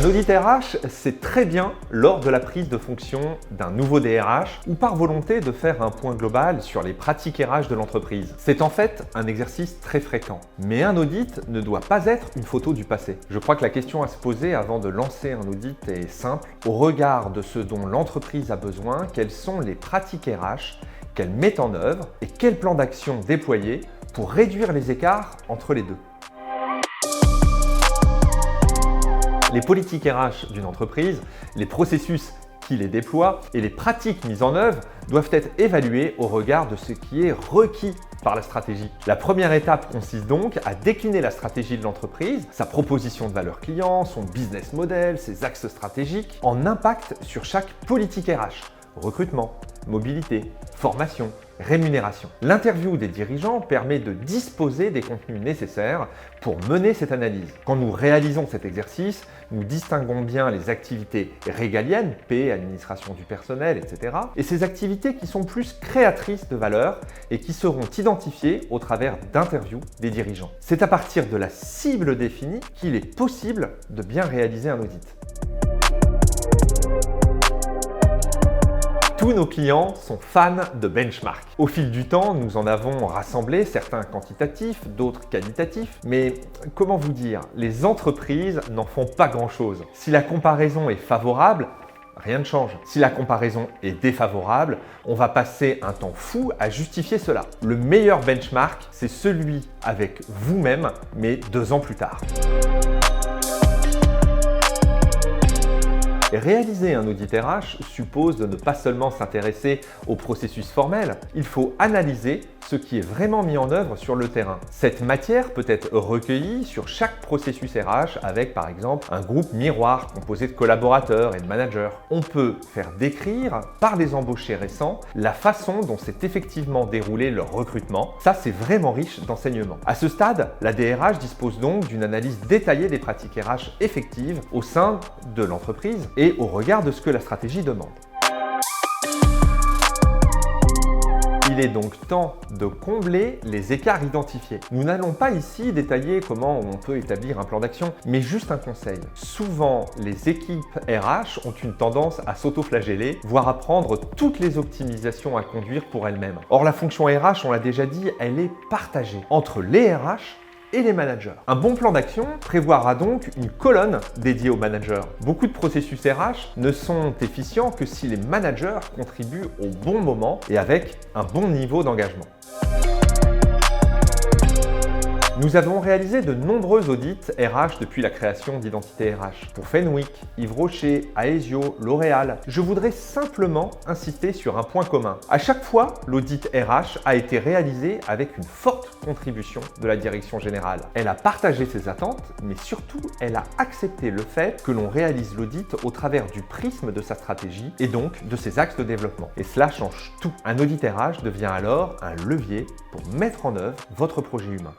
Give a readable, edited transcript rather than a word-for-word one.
Un audit RH, c'est très bien lors de la prise de fonction d'un nouveau DRH ou par volonté de faire un point global sur les pratiques RH de l'entreprise. C'est en fait un exercice très fréquent. Mais un audit ne doit pas être une photo du passé. Je crois que la question à se poser avant de lancer un audit est simple. Au regard de ce dont l'entreprise a besoin, quelles sont les pratiques RH qu'elle met en œuvre et quel plan d'action déployer pour réduire les écarts entre les deux. Les politiques RH d'une entreprise, les processus qui les déploient et les pratiques mises en œuvre doivent être évaluées au regard de ce qui est requis par la stratégie. La première étape consiste donc à décliner la stratégie de l'entreprise, sa proposition de valeur client, son business model, ses axes stratégiques, en impact sur chaque politique RH. Recrutement, mobilité, formation, rémunération. L'interview des dirigeants permet de disposer des contenus nécessaires pour mener cette analyse. Quand nous réalisons cet exercice, nous distinguons bien les activités régaliennes, paie, administration du personnel, etc. et ces activités qui sont plus créatrices de valeur et qui seront identifiées au travers d'interviews des dirigeants. C'est à partir de la cible définie qu'il est possible de bien réaliser un audit. Tous nos clients sont fans de benchmark. Au fil du temps, nous en avons rassemblé, certains quantitatifs, d'autres qualitatifs, mais comment vous dire, les entreprises n'en font pas grand-chose. Si la comparaison est favorable, rien ne change. Si la comparaison est défavorable, on va passer un temps fou à justifier cela. Le meilleur benchmark, c'est celui avec vous-même, mais 2 ans plus tard. Réaliser un audit RH suppose de ne pas seulement s'intéresser au processus formel, il faut analyser ce qui est vraiment mis en œuvre sur le terrain. Cette matière peut être recueillie sur chaque processus RH avec par exemple un groupe miroir composé de collaborateurs et de managers. On peut faire décrire par les embauchés récents la façon dont s'est effectivement déroulé leur recrutement. Ça, c'est vraiment riche d'enseignements. À ce stade, la DRH dispose donc d'une analyse détaillée des pratiques RH effectives au sein de l'entreprise et au regard de ce que la stratégie demande. Il est donc temps de combler les écarts identifiés. Nous n'allons pas ici détailler comment on peut établir un plan d'action, mais juste un conseil. Souvent, les équipes RH ont une tendance à s'auto-flageller, voire à prendre toutes les optimisations à conduire pour elles-mêmes. Or, la fonction RH, on l'a déjà dit, elle est partagée entre les RH et les managers. Un bon plan d'action prévoira donc une colonne dédiée aux managers. Beaucoup de processus RH ne sont efficients que si les managers contribuent au bon moment et avec un bon niveau d'engagement. Nous avons réalisé de nombreux audits RH depuis la création d'Identité RH. Pour Fenwick, Yves Rocher, Aesio, L'Oréal, je voudrais simplement insister sur un point commun. À chaque fois, l'audit RH a été réalisé avec une forte contribution de la direction générale. Elle a partagé ses attentes, mais surtout, elle a accepté le fait que l'on réalise l'audit au travers du prisme de sa stratégie et donc de ses axes de développement. Et cela change tout. Un audit RH devient alors un levier pour mettre en œuvre votre projet humain.